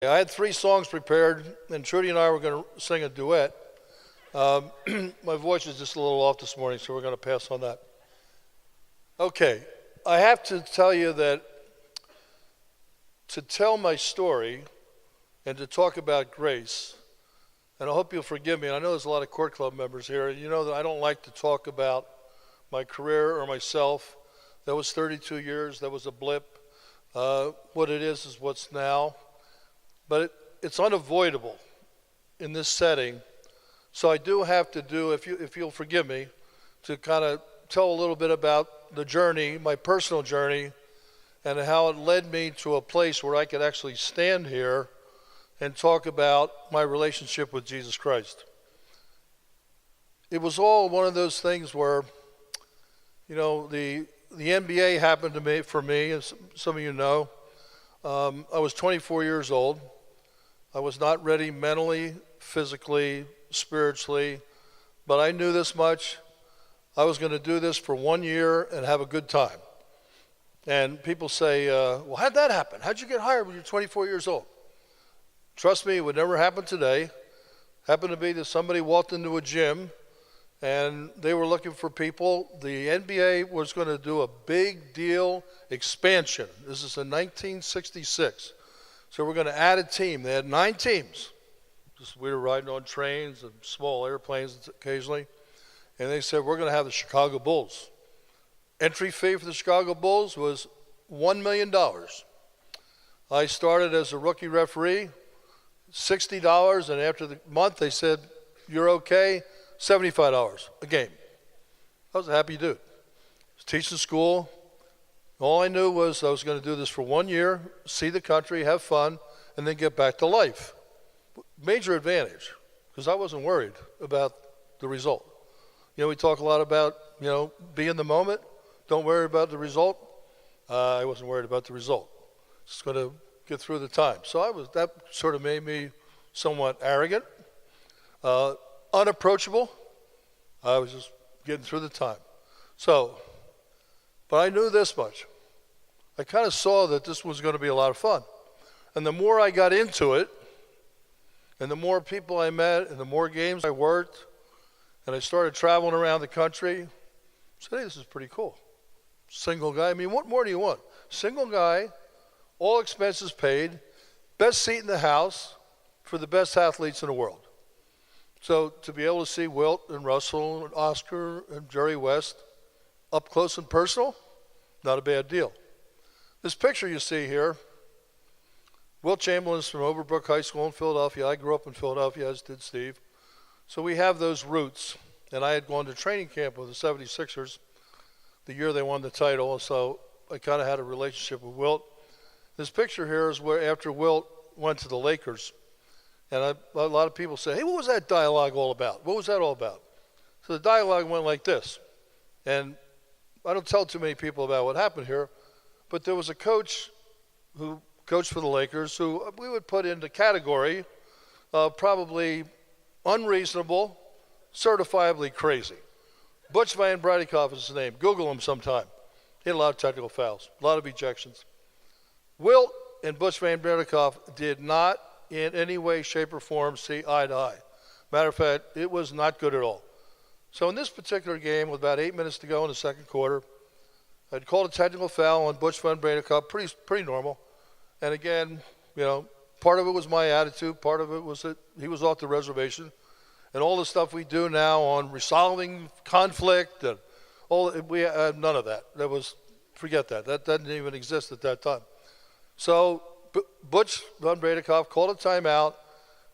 I had 3 songs prepared, and Trudy and I were going to sing a duet. My voice is just a little off this morning, so we're going to pass on that. Okay, I have to tell you that to tell my story and to talk about grace, and I hope you'll forgive me, and I know there's a lot of Court Club members here, you know that I don't like to talk about my career or myself. That was 32 years, that was a blip. What it is what's now. But it's unavoidable in this setting. So I do have to do, if you'll forgive me, to kind of tell a little bit about the journey, my personal journey, and how it led me to a place where I could actually stand here and talk about my relationship with Jesus Christ. It was all one of those things where, you know, the NBA happened to me, for me, as some of you know. I was 24 years old. I was not ready mentally, physically, spiritually, but I knew this much. I was going to do this for 1 year and have a good time. And people say, well, how'd that happen? How'd you get hired when you're 24 years old? Trust me, it would never happen today. Happened to be that somebody walked into a gym and they were looking for people. The NBA was going to do a big deal expansion. This is in 1966. So we're going to add a team. They had 9 teams. We were riding on trains and small airplanes occasionally. And they said, we're going to have the Chicago Bulls. Entry fee for the Chicago Bulls was $1 million. I started as a rookie referee, $60, and after the month they said, you're okay, $75 a game. I was a happy dude. I was teaching school. All I knew was I was going to do this for 1 year, see the country, have fun, and then get back to life. Major advantage, because I wasn't worried about the result. You know, we talk a lot about, you know, be in the moment, don't worry about the result. I wasn't worried about the result. Just going to get through the time. So that sort of made me somewhat arrogant, unapproachable. I was just getting through the time. But I knew this much. I kind of saw that this was going to be a lot of fun. And the more I got into it, and the more people I met, and the more games I worked, and I started traveling around the country, I said, hey, this is pretty cool. Single guy. I mean, what more do you want? Single guy, all expenses paid, best seat in the house for the best athletes in the world. So to be able to see Wilt and Russell and Oscar and Jerry West up close and personal, not a bad deal. This picture you see here, Wilt Chamberlain's from Overbrook High School in Philadelphia. I grew up in Philadelphia, as did Steve. So we have those roots. And I had gone to training camp with the 76ers the year they won the title, so I kind of had a relationship with Wilt. This picture here is where after Wilt went to the Lakers. And a lot of people say, hey, what was that dialogue all about? What was that all about? So the dialogue went like this. And I don't tell too many people about what happened here, but there was a coach who coached for the Lakers who we would put in the category of probably unreasonable, certifiably crazy. Butch Van Bradikoff is his name. Google him sometime. He had a lot of technical fouls, a lot of ejections. Wilt and Butch Van Bradikoff did not in any way, shape, or form see eye to eye. Matter of fact, it was not good at all. So in this particular game, with about 8 minutes to go in the second quarter, I'd called a technical foul on Butch Van Bradikoff, pretty normal. And again, you know, part of it was my attitude, part of it was that he was off the reservation. And all the stuff we do now on resolving conflict and all, we had none of that. Forget that. That didn't even exist at that time. So Butch Van Bradikoff called a timeout,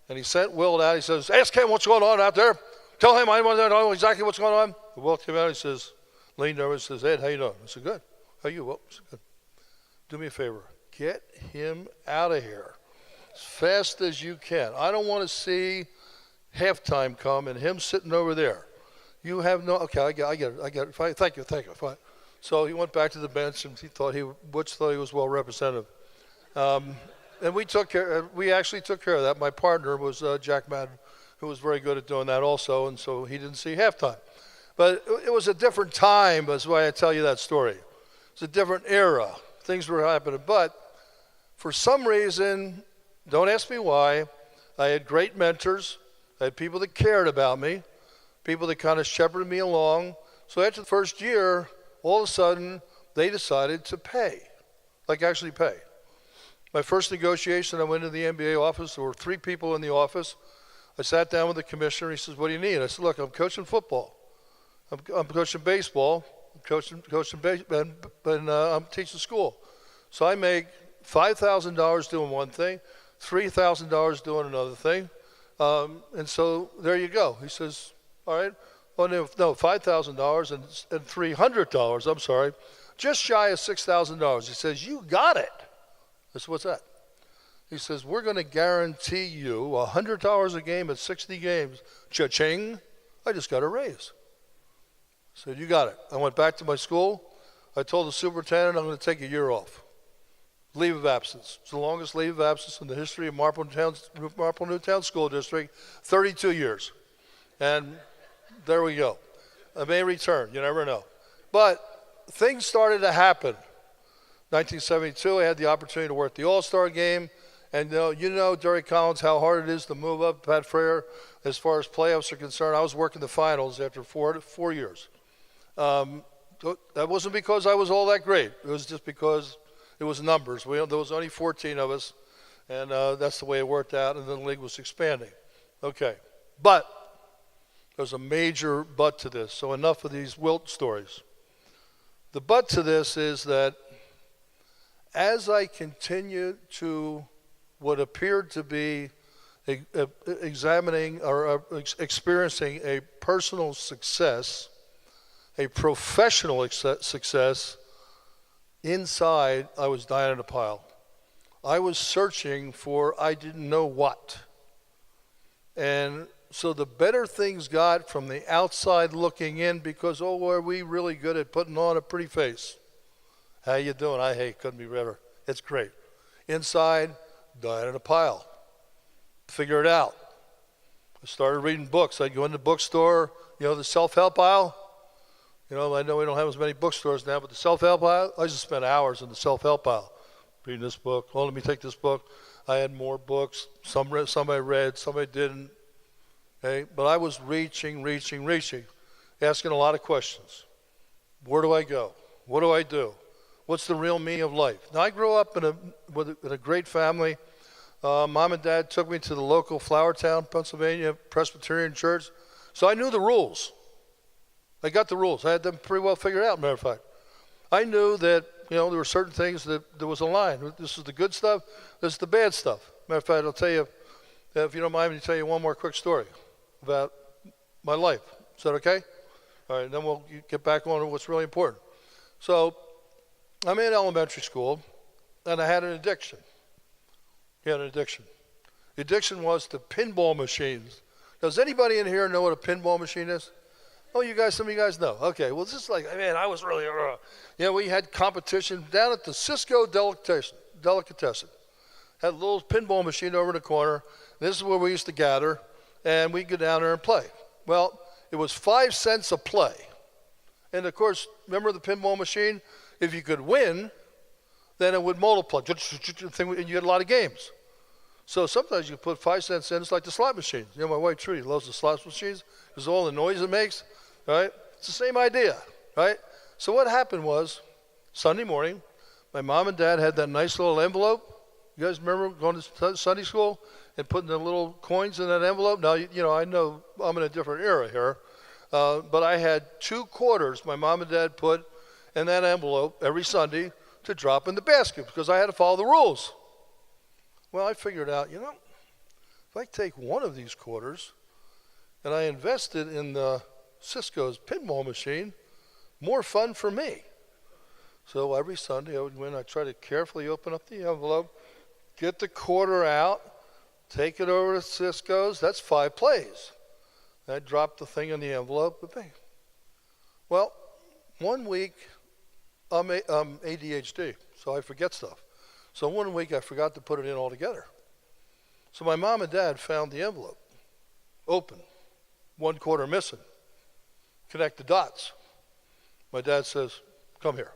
and he sent Wilt out. He says, ask him what's going on out there. Tell him I want to know exactly what's going on. Wilt came out, he says, leaned over and says, Ed, how you doing? I said, good. How are you, Wilt? I said, good. Do me a favor. Get him out of here as fast as you can. I don't want to see halftime come and him sitting over there. You have no, okay, I get it. Fine. Thank you, fine. So he went back to the bench, and Butch thought he was well represented. And we actually took care of that. My partner was Jack Madden, who was very good at doing that also, and so he didn't see halftime. But it was a different time, that's why I tell you that story. It's a different era. Things were happening. But for some reason, Don't ask me why. I had great mentors. I had people that cared about me, people that kind of shepherded me along. So after the first year, all of a sudden, they decided to pay, like actually pay. My first negotiation, I went to the NBA office. There were 3 people in the office. I sat down with the commissioner. He says, "What do you need?" I said, "Look, I'm coaching football. I'm coaching baseball. I'm coaching baseball, and I'm teaching school. So I make $5,000 doing one thing, $3,000 doing another thing. And so there you go." He says, "All right, well, no, $5,000 and $300, I'm sorry, just shy of $6,000. He says, "You got it." I said, "What's that?" He says, "We're going to guarantee you $100 a game at 60 games. Cha-ching. I just got a raise." I said, "You got it." I went back to my school. I told the superintendent I'm going to take a year off. Leave of absence. It's the longest leave of absence in the history of Marple Newtown School District, 32 years. And there we go. I may return. You never know. But things started to happen. 1972, I had the opportunity to work the All-Star game. And you know, Derek Collins, how hard it is to move up Pat Frere as far as playoffs are concerned. I was working the finals after four years. That wasn't because I was all that great. It was just because it was numbers. There was only 14 of us, and that's the way it worked out, and then the league was expanding. Okay, but there's a major but to this, so enough of these Wilt stories. The but to this is that as I continued to what appeared to be examining or experiencing a personal success, a professional success, inside I was dying in a pile. I was searching for I didn't know what. And so the better things got from the outside looking in because, oh, are we really good at putting on a pretty face? How you doing? Couldn't be better. It's great. Inside, dying in a pile. Figure it out. I started reading books. I'd go in the bookstore, the self-help aisle. I know we don't have as many bookstores now, but the self-help aisle, I used to spend hours in the self-help aisle reading this book. Oh, let me take this book. I had more books. Some I read, some I didn't. Okay? But I was reaching, asking a lot of questions. Where do I go? What do I do? What's the real meaning of life? Now, I grew up in a great family. Mom and Dad took me to the local Flourtown, Pennsylvania Presbyterian church. So I knew the rules. I got the rules. I had them pretty well figured out, matter of fact. I knew that, there were certain things that there was a line. This is the good stuff. This is the bad stuff. Matter of fact, I'll tell you, if you don't mind me to tell you one more quick story about my life. Is that okay? All right, then we'll get back on to what's really important. So I'm in elementary school, and I had an addiction. The addiction was to pinball machines. Does anybody in here know what a pinball machine is? Oh, some of you guys know. Okay, well, this is like, man, I was really, we had competition down at the Cisco Delicatessen. Had a little pinball machine over in the corner. This is where we used to gather, and we'd go down there and play. Well, it was 5 cents a play. And, of course, remember the pinball machine? If you could win, then it would multiply, and you had a lot of games. So sometimes you put 5 cents in, it's like the slot machines. My wife Trudy loves the slot machines because of all the noise it makes, right? It's the same idea, right? So what happened was, Sunday morning, my mom and dad had that nice little envelope. You guys remember going to Sunday school and putting the little coins in that envelope? Now, I know I'm in a different era here, but I had 2 quarters my mom and dad put in that envelope every Sunday to drop in the basket because I had to follow the rules. Well, I figured out, if I take one of these quarters and I invest it in the Cisco's pinball machine, more fun for me. So every Sunday I would go in, I'd try to carefully open up the envelope, get the quarter out, take it over to Cisco's. That's 5 plays. I'd drop the thing in the envelope. Well, one week, I'm ADHD, so I forget stuff. So one week I forgot to put it in altogether. So my mom and dad found the envelope, open, 1 quarter missing. Connect the dots. My dad says, "Come here,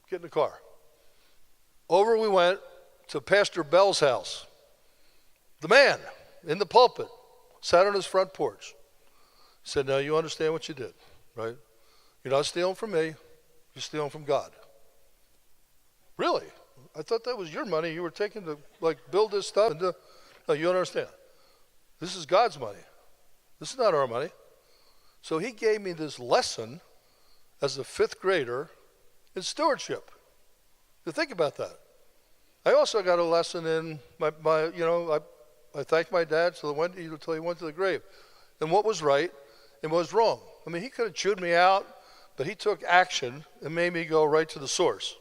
get in the car." Over we went to Pastor Bell's house. the man in the pulpit sat on his front porch. He said, now you understand what you did, right? You're not stealing from me. You're stealing from God. Really? I thought that was your money you were taking to build this stuff. And no, you don't understand. This is God's money. This is not our money. So he gave me this lesson as a 5th grader in stewardship. To think about that. I also got a lesson in I thanked my dad until he went to the grave. And what was right and what was wrong. I mean, he could have chewed me out, but he took action and made me go right to the source.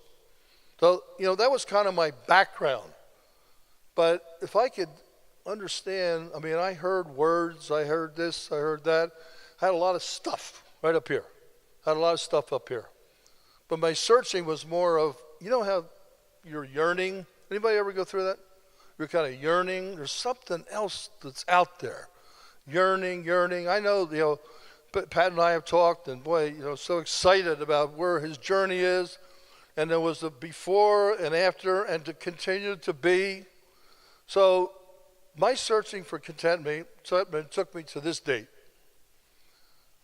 So, that was kind of my background. But if I could understand, I mean, I heard words, I heard this, I heard that. I had a lot of stuff right up here. I had a lot of stuff up here. But my searching was more of, how you're yearning. Anybody ever go through that? You're kind of yearning. There's something else that's out there. Yearning. I know, Pat and I have talked, and boy, so excited about where his journey is. And there was a before and after, and to continue to be. So my searching for contentment took me to this date.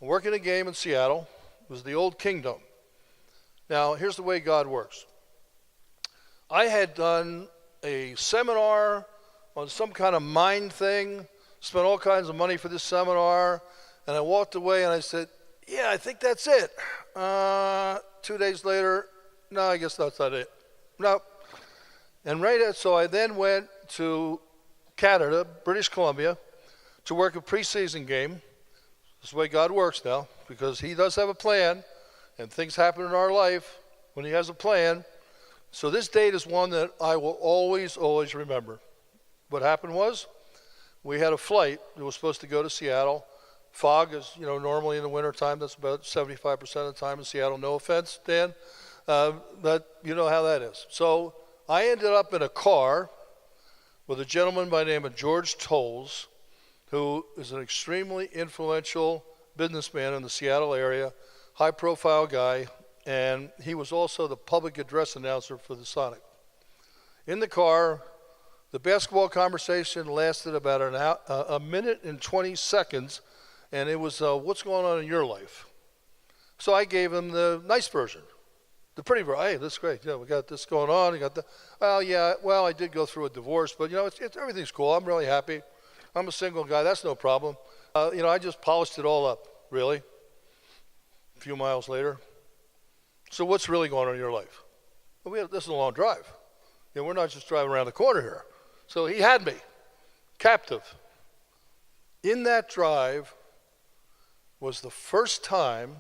I'm working a game in Seattle. It was the Old Kingdom. Now, here's the way God works. I had done a seminar on some kind of mind thing, spent all kinds of money for this seminar, and I walked away and I said, yeah, I think that's it. 2 days later, no, I guess that's not it. No. And so I then went to Canada, British Columbia, to work a preseason game. This is the way God works now, because he does have a plan, and things happen in our life when he has a plan. So this date is one that I will always remember. What happened was, we had a flight that was supposed to go to Seattle. Fog is, normally in the wintertime, that's about 75% of the time in Seattle. No offense, Dan, but you know how that is. So I ended up in a car with a gentleman by the name of George Tolles, who is an extremely influential businessman in the Seattle area, high-profile guy, and he was also the public address announcer for the Sonic. In the car, the basketball conversation lasted about a minute and 20 seconds, and it was, what's going on in your life? So I gave him the nice version, the pretty version. Hey, this is great. We got this going on. We got that. I did go through a divorce, but, everything's cool. I'm really happy. I'm a single guy. That's no problem. I just polished it all up, really. A few miles later. So what's really going on in your life? Well, this is a long drive. We're not just driving around the corner here. So he had me captive. In that drive was the first time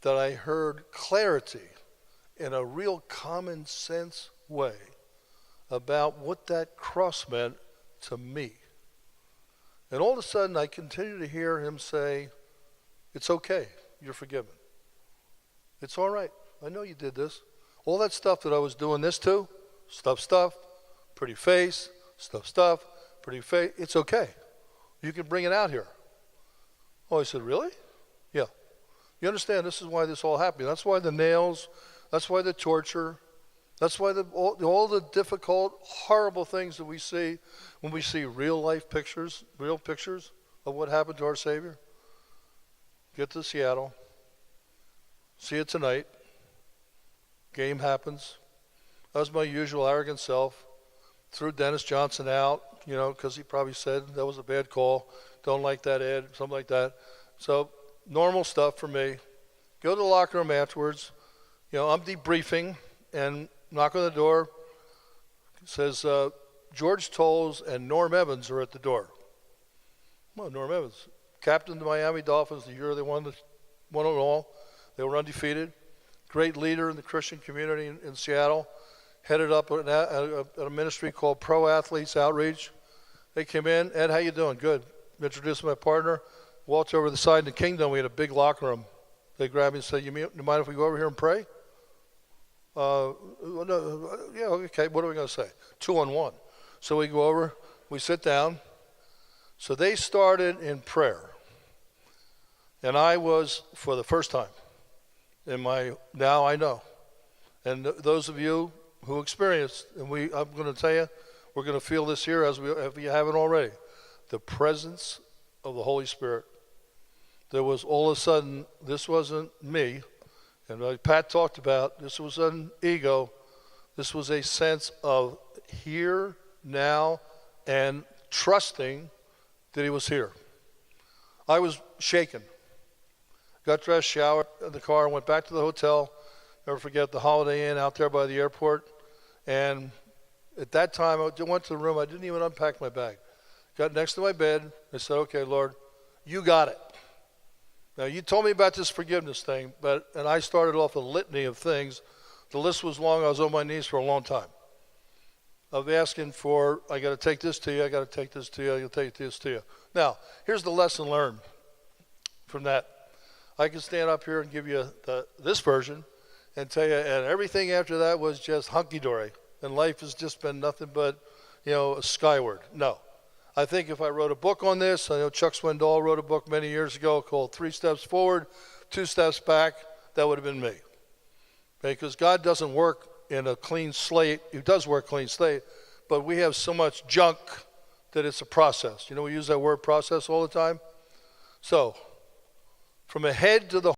that I heard clarity in a real common sense way about what that cross meant to me. And all of a sudden I continued to hear him say, it's okay, you're forgiven. It's all right. I know you did this. All that stuff that I was doing this to, stuff, pretty face, stuff, pretty face, it's okay. You can bring it out here. Oh, I said, really? Yeah. You understand, this is why this all happened. That's why the nails, that's why the torture, that's why all the difficult, horrible things that we see when we see real pictures of what happened to our Savior. Get to Seattle. See it tonight. Game happens. That was my usual arrogant self. Threw Dennis Johnson out, because he probably said that was a bad call. Don't like that, Ed, something like that. So normal stuff for me. Go to the locker room afterwards. I'm debriefing and knock on the door. It says, George Tolles and Norm Evans are at the door. Well, Norm Evans, captain of the Miami Dolphins the year they won it all. They were undefeated. Great leader in the Christian community in Seattle. Headed up at a ministry called Pro Athletes Outreach. They came in. Ed, how you doing? Good. Introduced my partner. Walked over to the side in the kingdom. We had a big locker room. They grabbed me and said, you mind if we go over here and pray? No, yeah, okay. What are we going to say? 2-on-1. So we go over. We sit down. So they started in prayer. And I was, for the first time, now I know. And those of you who experienced, and I'm going to tell you, we're going to feel this here if you haven't already. The presence of the Holy Spirit. There was all of a sudden, this wasn't me, and like Pat talked about, this was an ego. This was a sense of here, now, and trusting that he was here. I was shaken. Got dressed, showered in the car, went back to the hotel. Never forget the Holiday Inn out there by the airport. And at that time, I went to the room. I didn't even unpack my bag. Got next to my bed. I said, okay, Lord, you got it. Now, you told me about this forgiveness thing, and I started off a litany of things. The list was long. I was on my knees for a long time of asking for, I got to take this to you, I got to take this to you, I got to take this to you. Now, here's the lesson learned from that. I can stand up here and give you this version and tell you, and everything after that was just hunky-dory, and life has just been nothing but, skyward. No. I think if I wrote a book on this, I know Chuck Swindoll wrote a book many years ago called 3 Steps Forward, 2 Steps Back, that would have been me. Because God doesn't work in a clean slate. He does work clean slate, but we have so much junk that it's a process. We use that word process all the time. So, from a head to the